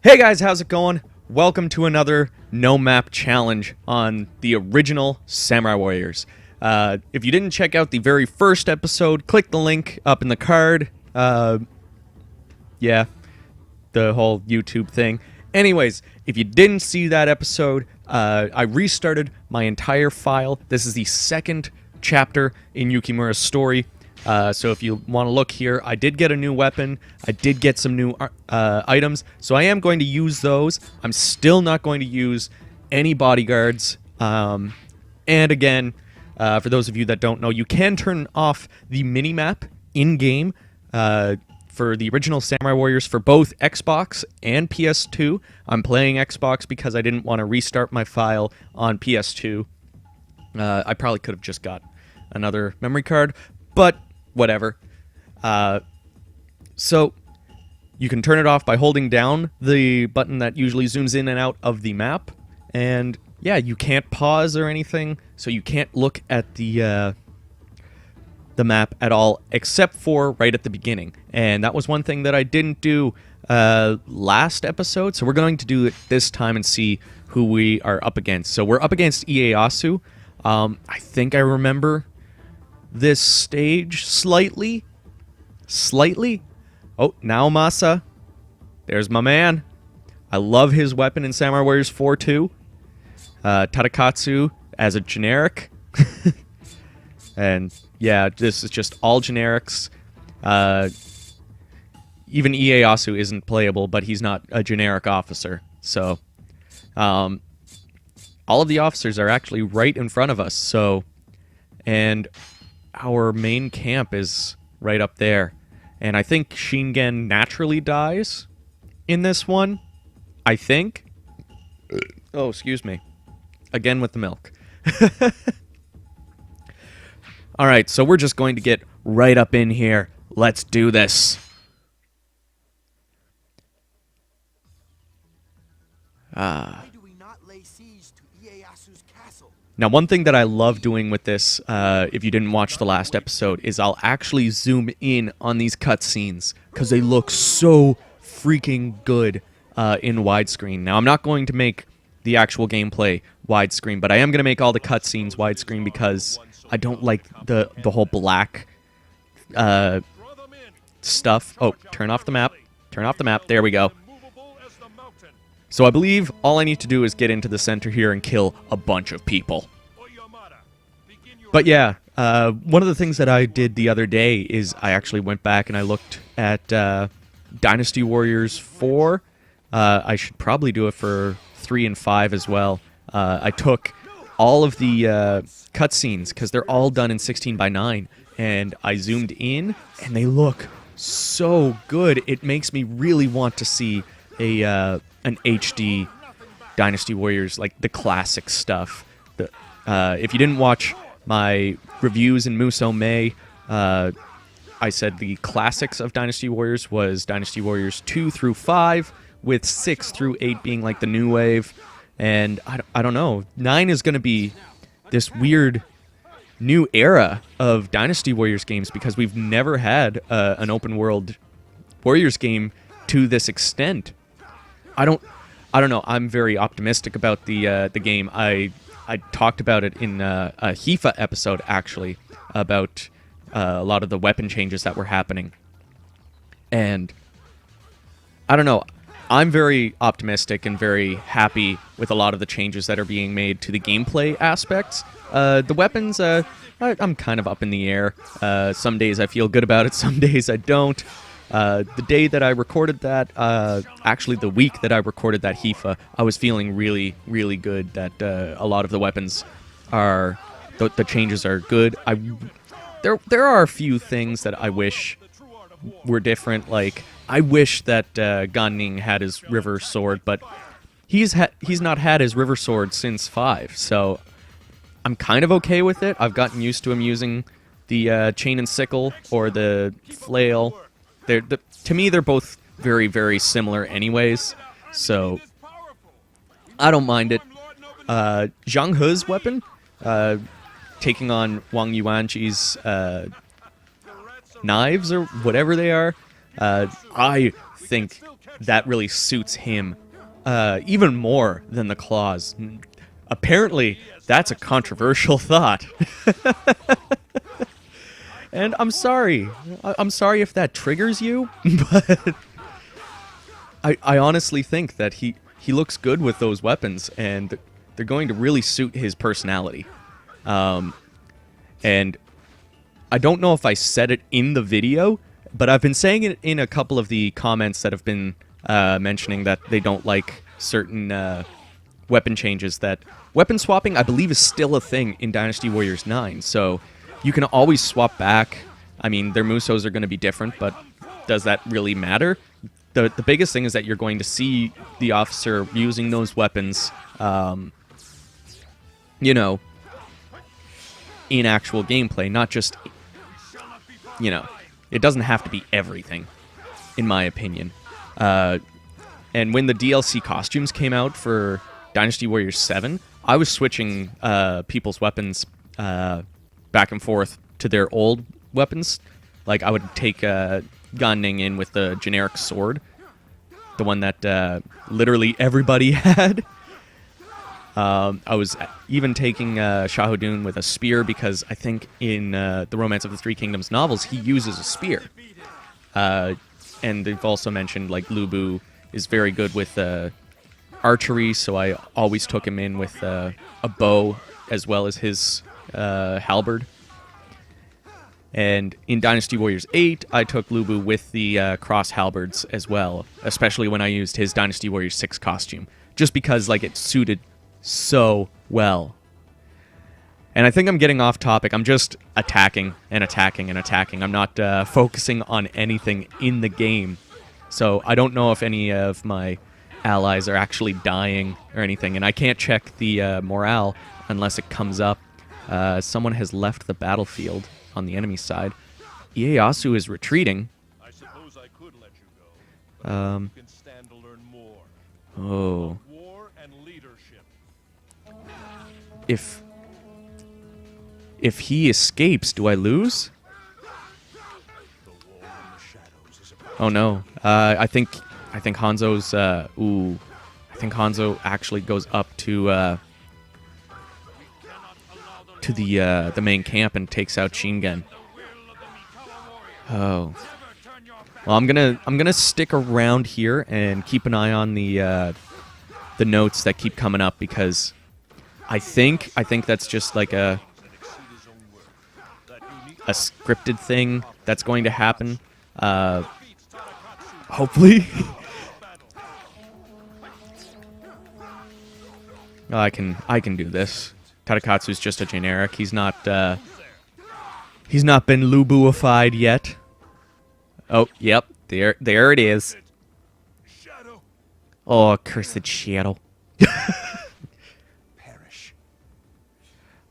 Hey guys, how's it going? Welcome to another no map challenge on the original Samurai Warriors. If you didn't check out the very first episode, click the link up in the card. Yeah, the whole YouTube thing. Anyways, if you didn't see that episode, I restarted my entire file. This is the second chapter in Yukimura's story. So if you want to look here, I did get a new weapon. I did get some new items. So I am going to use those. I'm still not going to use any bodyguards. And again, for those of you that don't know, you can turn off the minimap in-game for the original Samurai Warriors for both Xbox and PS2. I'm playing Xbox because I didn't want to restart my file on PS2. I probably could have just got another memory card, but whatever. So you can turn it off by holding down the button that usually zooms in and out of the map. And yeah, you can't pause or anything, so you can't look at the map at all, except for right at the beginning. And that was one thing that I didn't do last episode, so we're going to do it this time and see who we are up against. So we're up against Ieyasu. I think I remember this stage slightly. Oh, now Masa. There's my man. I love his weapon in Samurai Warriors 4 too. Tadakatsu as a generic. And yeah, this is just all generics. Even Ieyasu isn't playable, but he's not a generic officer. So all of the officers are actually right in front of us. So, and our main camp is right up there. And I think Shingen naturally dies in this one. I think. Oh, excuse me. Again with the milk. Alright, so we're just going to get right up in here. Let's do this. Now, one thing that I love doing with this, if you didn't watch the last episode, is I'll actually zoom in on these cutscenes, because they look so freaking good in widescreen. Now, I'm not going to make the actual gameplay widescreen, but I am going to make all the cutscenes widescreen, because I don't like the whole black stuff. Oh, turn off the map. Turn off the map. There we go. So I believe all I need to do is get into the center here and kill a bunch of people. But yeah, one of the things that I did the other day is I actually went back and I looked at Dynasty Warriors 4. I should probably do it for 3 and 5 as well. I took all of the cutscenes, because they're all done in 16:9, and I zoomed in, and they look so good. It makes me really want to see an HD Dynasty Warriors, like the classic stuff. If you didn't watch my reviews in Muso May, I said the classics of Dynasty Warriors was Dynasty Warriors 2 through 5, with 6 through 8 being like the new wave. And I don't know, 9 is going to be this weird new era of Dynasty Warriors games, because we've never had an open world Warriors game to this extent. I don't know. I'm very optimistic about the game. I talked about it in a HIFA episode, actually, about a lot of the weapon changes that were happening. And I don't know. I'm very optimistic and very happy with a lot of the changes that are being made to the gameplay aspects. The weapons, I'm kind of up in the air. Some days I feel good about it, some days I don't. The day that I recorded that, actually the week that I recorded that HIFA, I was feeling really, really good that a lot of the weapons are, the changes are good. There are a few things that I wish were different. Like, I wish that Ganning had his river sword, but he's not had his river sword since 5, so I'm kind of okay with it. I've gotten used to him using the chain and sickle or the flail. To me, they're both very, very similar anyways, so I don't mind it. Zhang He's weapon, taking on Wang Yuanqi's knives or whatever they are, I think that really suits him even more than the claws. Apparently, that's a controversial thought. And I'm sorry. I'm sorry if that triggers you, but I honestly think that he looks good with those weapons, and they're going to really suit his personality. And I don't know if I said it in the video, but I've been saying it in a couple of the comments that have been mentioning that they don't like certain weapon changes. That weapon swapping, I believe, is still a thing in Dynasty Warriors 9, so you can always swap back. I mean, their Musos are going to be different, but does that really matter? The biggest thing is that you're going to see the officer using those weapons, you know, in actual gameplay, not just, you know, it doesn't have to be everything, in my opinion. And when the DLC costumes came out for Dynasty Warriors 7, I was switching people's weapons back and forth to their old weapons. Like, I would take Gan Ning in with the generic sword, the one that literally everybody had. I was even taking Shahudun with a spear, because I think in the Romance of the Three Kingdoms novels, he uses a spear. And they've also mentioned, like, Lu Bu is very good with archery, so I always took him in with a bow as well as his halberd. And in Dynasty Warriors 8, I took Lu Bu with the cross halberds as well, especially when I used his Dynasty Warriors 6 costume, just because, like, it suited so well. And I think I'm getting off topic. I'm just attacking and attacking and attacking. I'm not focusing on anything in the game. So I don't know if any of my allies are actually dying or anything. And I can't check the morale unless it comes up. Someone has left the battlefield on the enemy side. Ieyasu is retreating. I suppose I could let you go, but you can stand to learn more. Oh. War and leadership. If he escapes, do I lose? Oh no. I think Hanzo's ooh. I think Hanzo actually goes up to the main camp and takes out Shingen. Oh. Well, I'm gonna stick around here and keep an eye on the notes that keep coming up, because I think that's just like a scripted thing that's going to happen. Hopefully. I can do this. Tadakatsu's just a generic. He's not been Lubuified yet. Oh, yep. There it is. Oh, cursed shadow. Perish.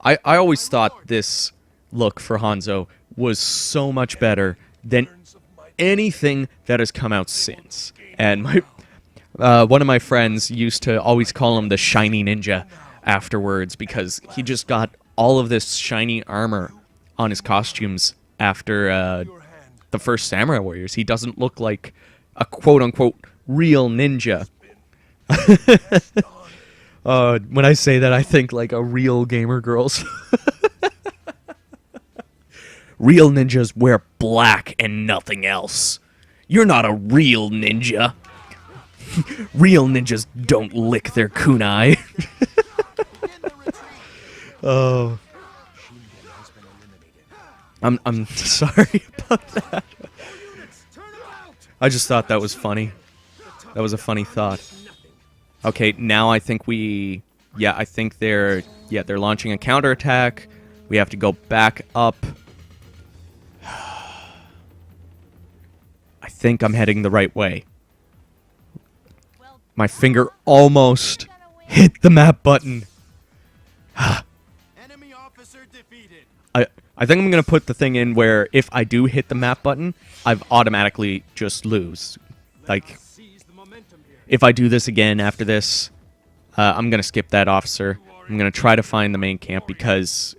I always thought this look for Hanzo was so much better than anything that has come out since. And my one of my friends used to always call him the Shiny Ninja afterwards, because he just got all of this shiny armor on his costumes after the first Samurai Warriors. He doesn't look like a quote-unquote real ninja. When I say that, I think like a real gamer girls. Real ninjas wear black and nothing else. You're not a real ninja. Real ninjas don't lick their kunai. Oh. I'm sorry about that. I just thought that was funny. That was a funny thought. Okay, now I think I think they're launching a counterattack. We have to go back up. I think I'm heading the right way. My finger almost hit the map button. Enemy officer defeated. I think I'm going to put the thing in where if I do hit the map button, I've automatically just lose. Like, if I do this again after this, I'm going to skip that officer. I'm going to try to find the main camp because,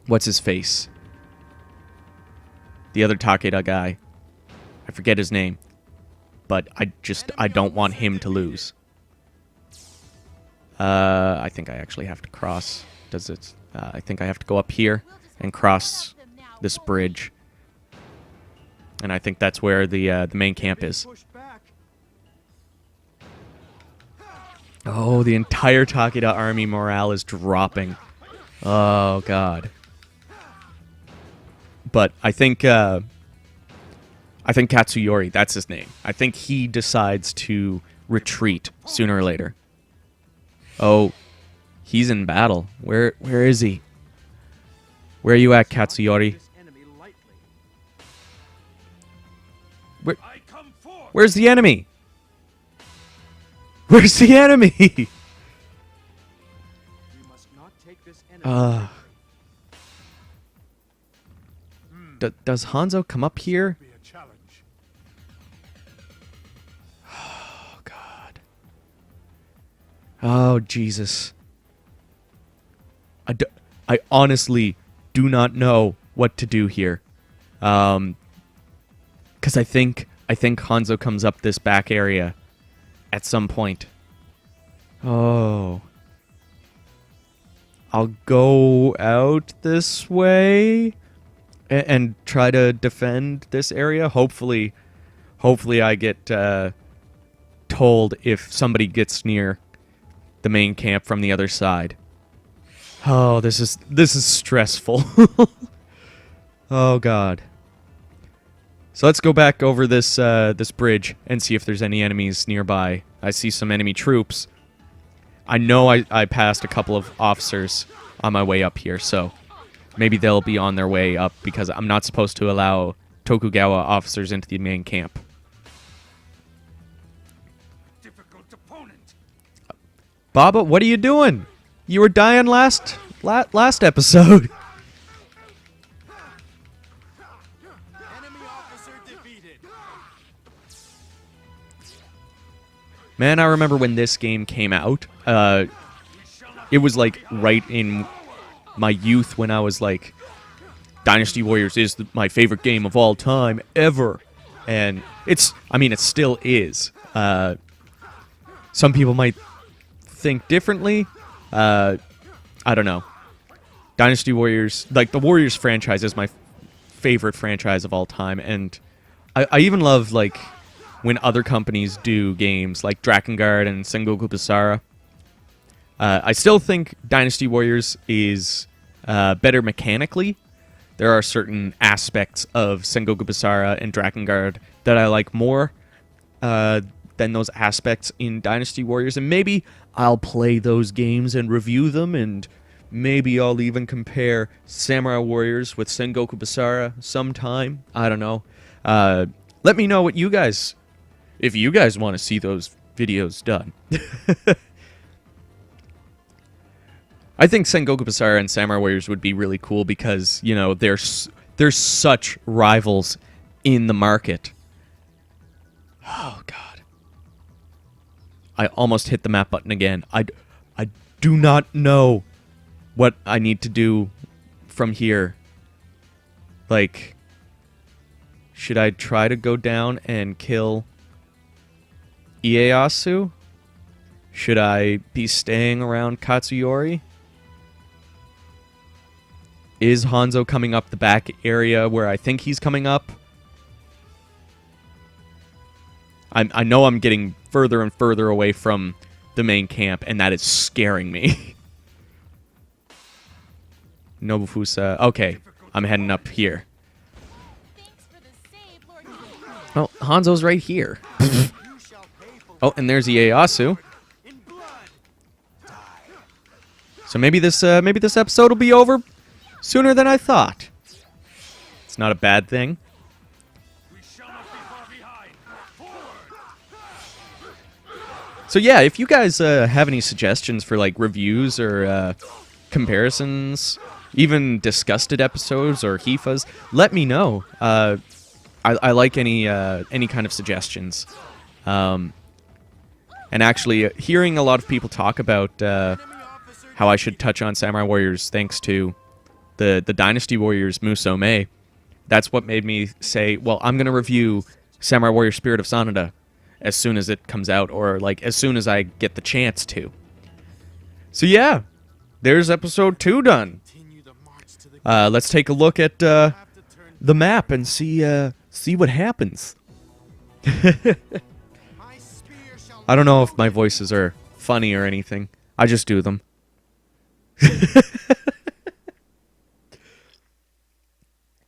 what's his face? The other Takeda guy. I forget his name. but I don't want him to lose. I think I actually have to cross. Does it? I think I have to go up here and cross this bridge. And I think that's where the main camp is. Oh, the entire Takeda army morale is dropping. Oh, God. But I think Katsuyori, that's his name. I think he decides to retreat sooner or later. Oh, he's in battle. Where is he? Where are you at, Katsuyori? Where's the enemy? Where's the enemy? Does Hanzo come up here? Oh, God. Oh, Jesus. I honestly do not know what to do here. Because I think Hanzo comes up this back area at some point. Oh. I'll go out this way and try to defend this area. Hopefully I get told if somebody gets near the main camp from the other side. Oh, this is stressful. Oh, God. So let's go back over this this bridge and see if there's any enemies nearby. I see some enemy troops. I know I passed a couple of officers on my way up here, so maybe they'll be on their way up because I'm not supposed to allow Tokugawa officers into the main camp. Difficult opponent. Baba, what are you doing? You were dying last episode. Man, I remember when this game came out. It was like right in my youth when I was like, Dynasty Warriors is my favorite game of all time ever. And it still is. Some people might think differently. I don't know. Dynasty Warriors, like the Warriors franchise is my favorite franchise of all time. And I even love like when other companies do games like Drakengard and Sengoku Basara. I still think Dynasty Warriors is better mechanically. There are certain aspects of Sengoku Basara and Drakengard that I like more than those aspects in Dynasty Warriors. And maybe I'll play those games and review them, and maybe I'll even compare Samurai Warriors with Sengoku Basara sometime. I don't know. Let me know what you guys... if you guys want to see those videos done. I think Sengoku Basara and Samurai Warriors would be really cool because, you know, there's such rivals in the market. Oh, God. I almost hit the map button again. I do not know what I need to do from here. Like, should I try to go down and kill Ieyasu? Should I be staying around Katsuyori? Is Hanzo coming up the back area where I think he's coming up? I know I'm getting further and further away from the main camp, and that is scaring me. Nobufusa. Okay, I'm heading up here. Oh, Hanzo's right here. Oh, and there's Ieyasu. So maybe this episode will be over sooner than I thought. It's not a bad thing. So yeah, if you guys have any suggestions for like reviews or comparisons, even disgusted episodes or HIFAs, let me know. I like any kind of suggestions. And actually, hearing a lot of people talk about how I should touch on Samurai Warriors thanks to the Dynasty Warriors Musou, that's what made me say, well, I'm going to review Samurai Warrior Spirit of Sanada. as soon as it comes out, or like as soon as I get the chance to. So yeah, there's episode 2 done. Let's take a look at the map and see what happens. I don't know if my voices are funny or anything. I just do them.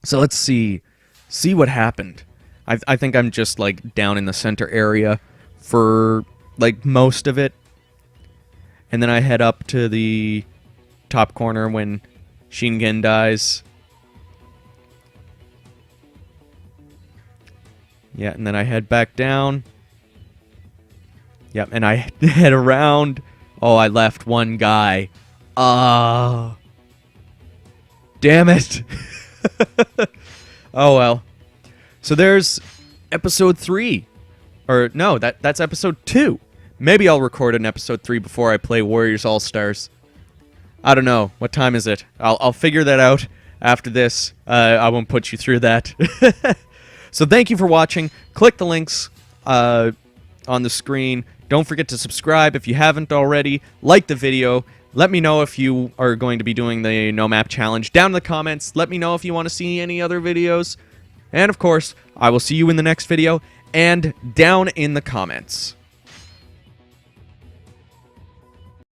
So let's see what happened. I think I'm just like down in the center area for like most of it, and then I head up to the top corner when Shingen dies. Yeah, and then I head back down. Yep, and I head around. Oh, I left one guy. Damn it. Oh well. So there's episode 3. Or no, that's episode 2. Maybe I'll record an episode 3 before I play Warriors All-Stars. I don't know. What time is it? I'll figure that out after this. I won't put you through that. So thank you for watching. Click the links on the screen. Don't forget to subscribe if you haven't already. Like the video. Let me know if you are going to be doing the No Map Challenge down in the comments. Let me know if you want to see any other videos. And of course, I will see you in the next video and down in the comments.